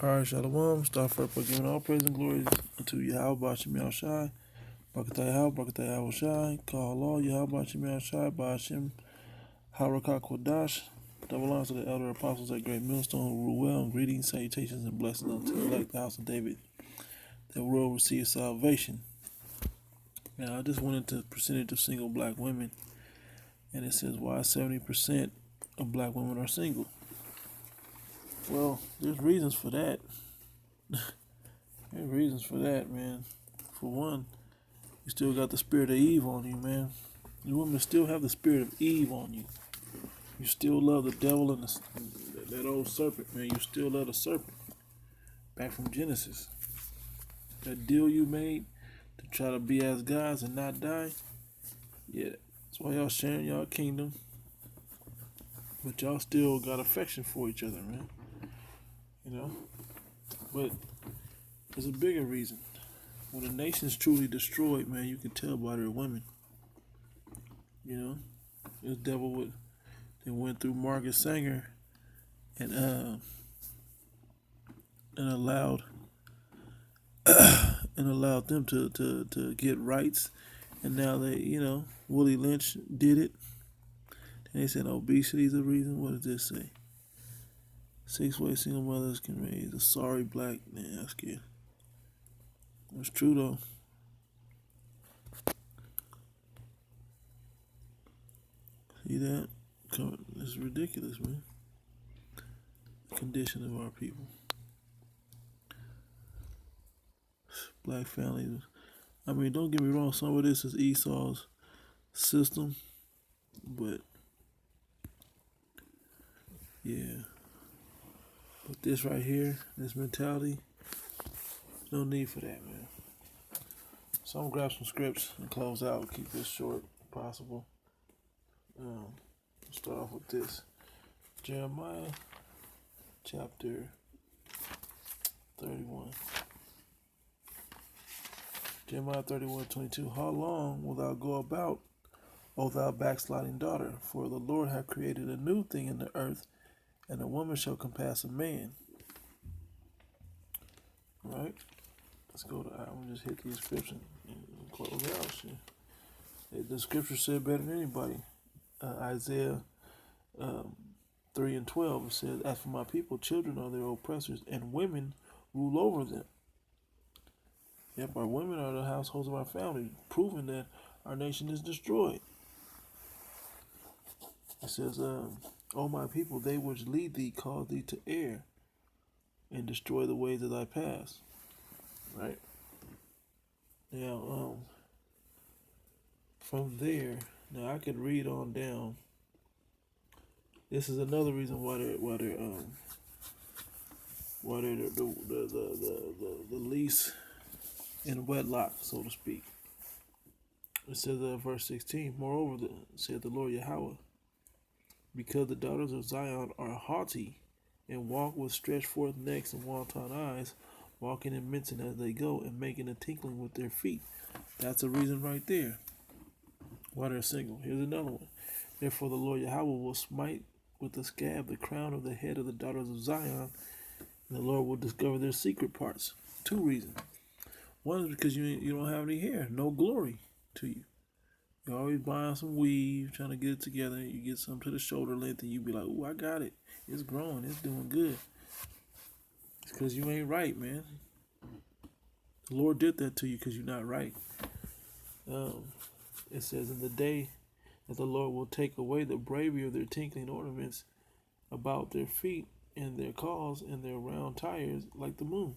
All right, Shalom. Start first by giving all praise and glory unto Yahweh Bashim Yahushai. Brakatah Yahweh, Brakatah Yahushai. Call all Yahweh Bashim Yahushai, Bashim Harakah Kodash. Double honors to the elder apostles at Great Millstone who rule well, and greetings, salutations, and blessings unto the elect the house of David that will receive salvation. Now, I just went into percentage of single black women, and it says why 70% of black women are single. Well, there's reasons for that. There's reasons for that, man. For one, you still got the spirit of Eve on you, man. You women still have the spirit of Eve on you. You still love the devil and that old serpent, man. You still love the serpent. Back from Genesis. That deal you made to try to be as gods and not die. Yeah, that's why y'all sharing y'all kingdom. But y'all still got affection for each other, man. You know? But there's a bigger reason. When a nation's truly destroyed, man, you can tell by their women. You know? This devil would they went through Margaret Sanger and allowed them to get rights, and now Willie Lynch did it. And they said obesity is the reason. What does this say? 6-way single mothers can raise a sorry black man. That's good. It's true though. See that? It's ridiculous, man. The condition of our people. Black families. I mean, don't get me wrong. Some of this is Esau's system, but yeah. But this right here, this mentality, no need for that, man. So I'm gonna grab some scripts and close out. Keep this short if possible. Start off with this. Jeremiah chapter 31. Jeremiah 31:22. How long wilt thou go about, O thou backsliding daughter? For the Lord hath created a new thing in the earth, and a woman shall compass a man. Right? Let's go to, I'm going to just hit the description and close out. Shit. The scripture said better than anybody. Isaiah 3:12, it says, as for my people, children are their oppressors, and women rule over them. Yep, our women are the households of our family, proving that our nation is destroyed. It says, O my people, they which lead thee cause thee to err, and destroy the ways of thy paths. Right? Now, from there, now I could read on down. This is another reason why they're the least in wedlock, so to speak. It says verse 16, moreover, said the Lord Yahweh, because the daughters of Zion are haughty, and walk with stretched forth necks and wanton eyes, walking and mincing as they go, and making a tinkling with their feet. That's a reason right there why they're single. Here's another one. Therefore the Lord Yahweh will smite with the scab the crown of the head of the daughters of Zion, and the Lord will discover their secret parts. Two reasons. One is because you don't have any hair, no glory to you. You're always buying some weave, trying to get it together. You get some to the shoulder length, and you be like, "Ooh, I got it. It's growing. It's doing good." It's because you ain't right, man. The Lord did that to you because you're not right. It says, in the day that the Lord will take away the bravery of their tinkling ornaments about their feet, and their calls, and their round tires like the moon.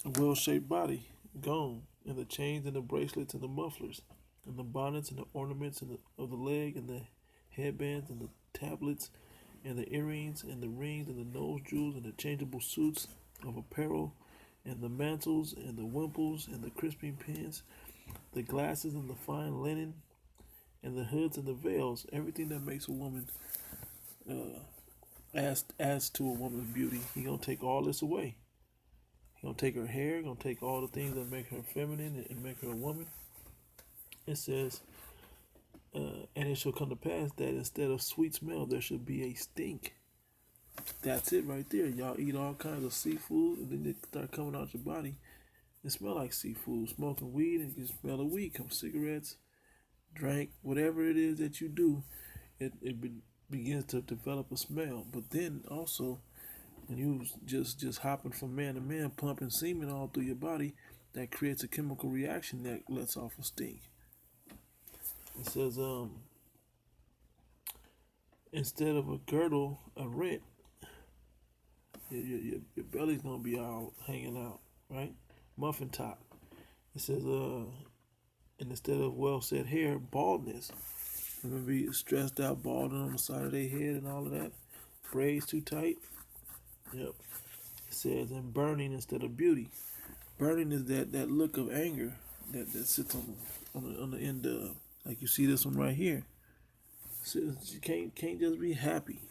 A well-shaped body, gone, and the chains and the bracelets and the mufflers, and the bonnets and the ornaments of the leg, and the headbands and the tablets, and the earrings and the rings and the nose jewels and the changeable suits of apparel, and the mantles and the wimples and the crisping pins, the glasses and the fine linen, and the hoods and the veils, everything that makes a woman adds to a woman's beauty. He gonna take all this away. He gonna take her hair, gonna take all the things that make her feminine and make her a woman. It says, and it shall come to pass that instead of sweet smell, there shall be a stink. That's it right there. Y'all eat all kinds of seafood, and then it start coming out your body. It smell like seafood. Smoking weed, and you smell the weed. Come cigarettes, drink, whatever it is that you do, it begins to develop a smell. But then also, when you just hopping from man to man, pumping semen all through your body, that creates a chemical reaction that lets off a stink. It says, instead of a girdle, a rent, your belly's gonna be all hanging out, right? Muffin top. It says, and instead of well set hair, baldness. They're gonna be stressed out, balding on the side of their head and all of that. Braids too tight. Yep. It says, and burning instead of beauty. Burning is that look of anger that sits on the end of, like you see this one right here. So you can't just be happy.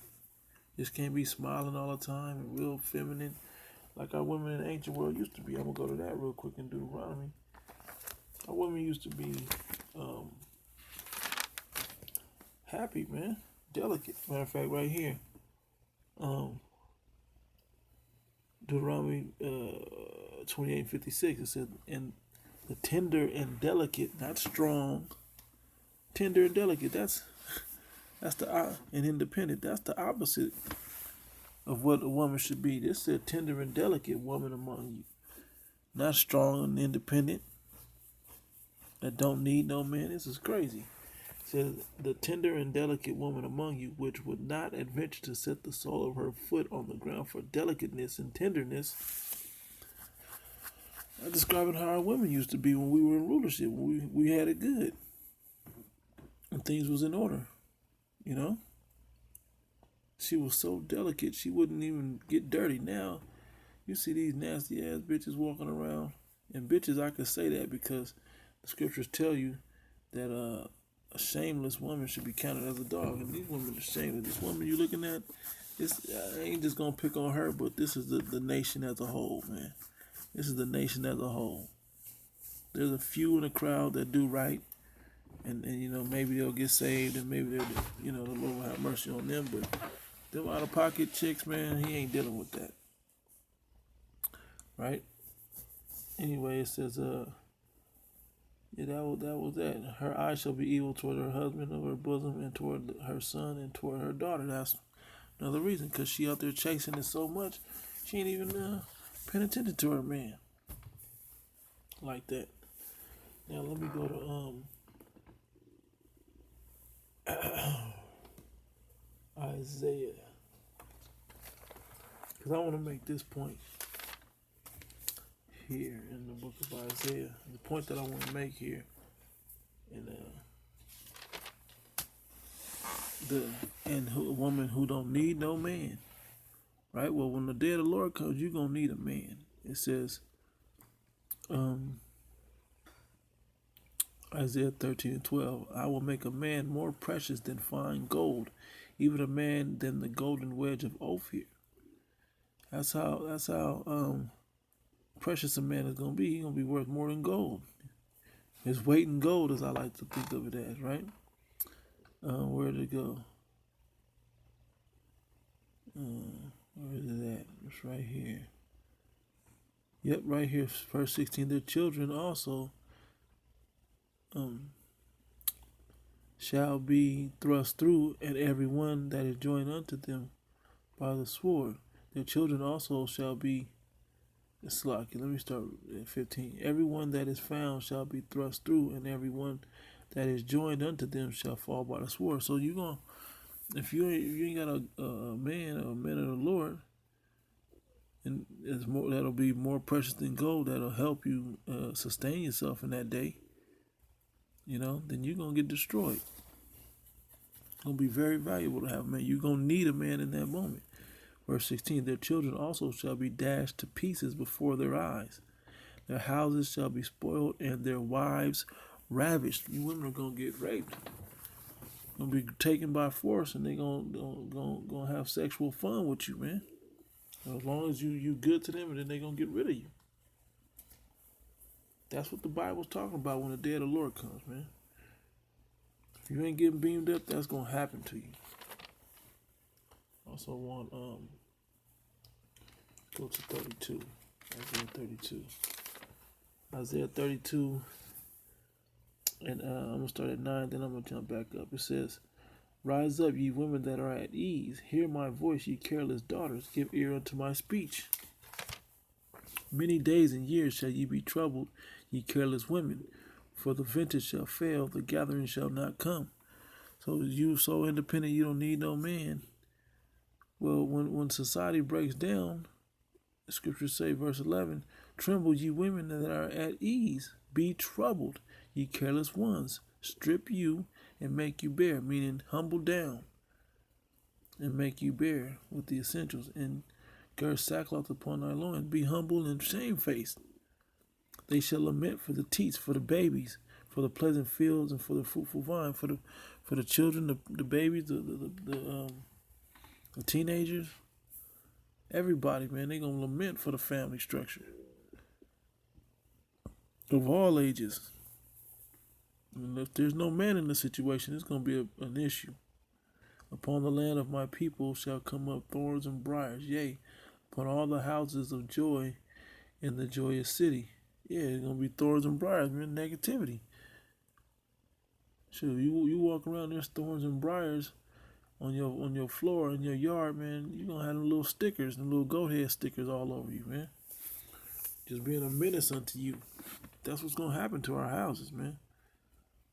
Just can't be smiling all the time and real feminine like our women in the ancient world used to be. I'm gonna go to that real quick in Deuteronomy. Our women used to be happy, man, delicate. Matter of fact, right here, Deuteronomy 28:56. It said, "And the tender and delicate, not strong, tender and delicate. That's the and independent. That's the opposite of what a woman should be. This said tender and delicate woman among you, not strong and independent, that don't need no man." This is crazy. It says, the tender and delicate woman among you, which would not adventure to set the sole of her foot on the ground for delicateness and tenderness. I'm describing how our women used to be when we were in rulership, when we had it good, and things was in order, you know? She was so delicate, she wouldn't even get dirty. Now, you see these nasty ass bitches walking around, and bitches, I could say that because the scriptures tell you that a shameless woman should be counted as a dog, and these women are shameless. This woman you looking at, I ain't just gonna pick on her, but this is the nation as a whole, man. This is the nation as a whole. There's a few in the crowd that do right, and you know, maybe they'll get saved, and maybe they'll, you know, the Lord will have mercy on them. But them out of pocket chicks, man, he ain't dealing with that, right? Anyway, it says, yeah, that was that. Her eye shall be evil toward her husband of her bosom, and toward her son, and toward her daughter. That's another reason, because she out there chasing it so much, she ain't even paying attention to her man like that. Now let me go to Isaiah, because I want to make this point here in the book of Isaiah. The point that I want to make here, and a woman who don't need no man, right? Well, when the day of the Lord comes, you're gonna need a man. It says, Isaiah 13:12, I will make a man more precious than fine gold, even a man than the golden wedge of Ophir. That's how precious a man is gonna be. He's gonna be worth more than gold. His weight in gold, as I like to think of it as, right? Where did it go? Where is it at? It's right here. Yep, right here, verse 16. Their children also shall be thrust through, and every one that is joined unto them by the sword. Their children also shall be Slack. Let me start at 15. Everyone that is found shall be thrust through, and everyone that is joined unto them shall fall by the sword. So you gonna, if you ain't got a man or a man of the Lord, and it's more, that'll be more precious than gold. That'll help you sustain yourself in that day. You know, then you're gonna get destroyed. It's gonna be very valuable to have a man. You're gonna need a man in that moment. Verse 16, their children also shall be dashed to pieces before their eyes. Their houses shall be spoiled, and their wives ravished. You women are going to get raped. Going to be taken by force, and they're gonna have sexual fun with you, man. As long as you good to them, and then they're going to get rid of you. That's what the Bible's talking about when the day of the Lord comes, man. If you ain't getting beamed up, that's going to happen to you. Also want go to 32. Isaiah 32. Isaiah 32, and I'm going to start at 9, then I'm going to jump back up. It says, Rise up, ye women that are at ease. Hear my voice, ye careless daughters. Give ear unto my speech. Many days and years shall ye be troubled, ye careless women. For the vintage shall fail, the gathering shall not come. So you so independent you don't need no man. Well, when society breaks down, the scriptures say, verse 11, Tremble, ye women that are at ease. Be troubled, ye careless ones. Strip you and make you bare, meaning humble down and make you bare with the essentials, and gird sackcloth upon thy loins. Be humble and shamefaced. They shall lament for the teats, for the babies, for the pleasant fields, and for the fruitful vine, for the children, the babies, the teenagers, everybody, man. They gonna lament for the family structure of all ages. And if there's no man in the situation, it's going to be an issue. Upon the land of my people shall come up thorns and briars, yea, upon all the houses of joy in the joyous city. Yeah, it's going to be thorns and briars, man, negativity. Sure, you walk around, there's thorns and briars on your floor in your yard, man. You're going to have them little stickers and little goat head stickers all over you, man. Just being a menace unto you. That's what's going to happen to our houses, man,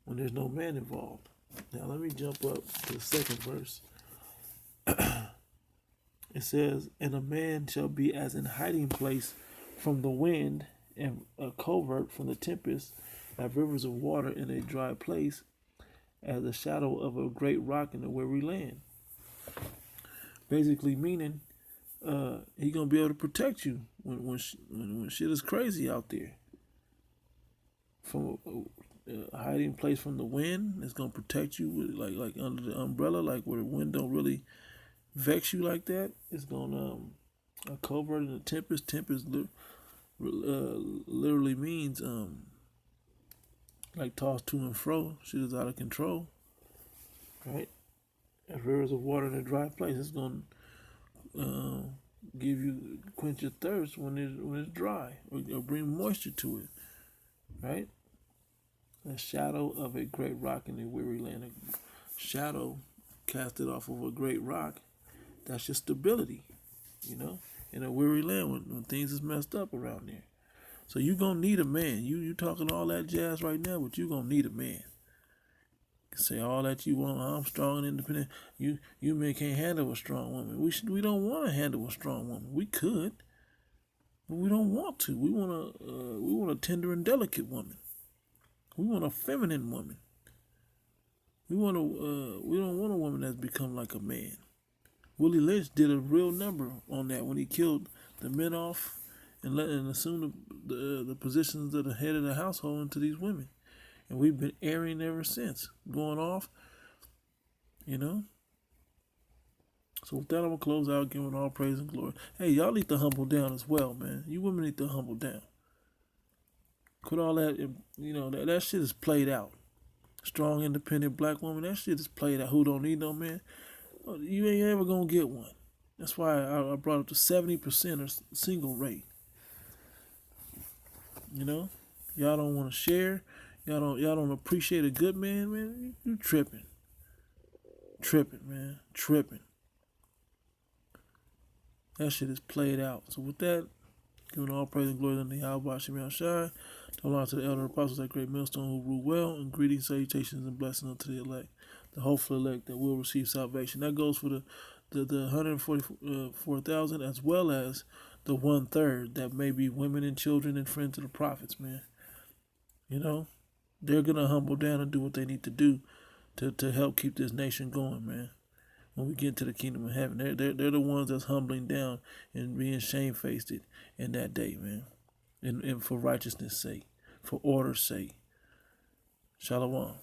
when there's no man involved. Now let me jump up to the second verse. It says, And a man shall be as an hiding place from the wind, and a covert from the tempest, as rivers of water in a dry place, as the shadow of a great rock in a weary land. Basically meaning, he gonna be able to protect you when shit is crazy out there. From a hiding place from the wind, it's gonna protect you with like under the umbrella, like where the wind don't really vex you like that. It's gonna a covert in the tempest. Tempest literally means like tossed to and fro. Shit is out of control, right? As rivers of water in a dry place, it's gonna quench your thirst when it's dry, or bring moisture to it, right? The shadow of a great rock in a weary land. A shadow casted off of a great rock, that's your stability, in a weary land when things is messed up around there. So you gonna need a man. You talking all that jazz right now, but you gonna need a man. You can say all that you want. I'm strong and independent. You men can't handle a strong woman. We don't want to handle a strong woman. We could, but we don't want to. We want a tender and delicate woman. We want a feminine woman. We don't want a woman that's become like a man. Willie Lynch did a real number on that when he killed the men off and assumed the positions of the head of the household into these women. And we've been airing ever since, going off, So with that, I'm going to close out, giving all praise and glory. Hey, y'all need to humble down as well, man. You women need to humble down. Quit all that, that shit is played out. Strong, independent black woman, that shit is played out. Who don't need no man? You ain't ever gonna get one. That's why I brought up to 70% or single rate. Y'all don't want to share. Y'all don't appreciate a good man, man. You tripping, man, tripping. That shit is played out. So with that, giving all praise and glory unto Yahweh Hashem Shai. To honor to the elder apostles, that great millstone who rule well, and greetings, salutations, and blessings unto the elect, the hopeful elect that will receive salvation. That goes for the 144,000, as well as the 1/3 that may be women and children and friends of the prophets, man. They're gonna humble down and do what they need to do to help keep this nation going, man. When we get to the kingdom of heaven, they're the ones that's humbling down and being shamefaced in that day, man. And for righteousness' sake, for order's sake. Shalom.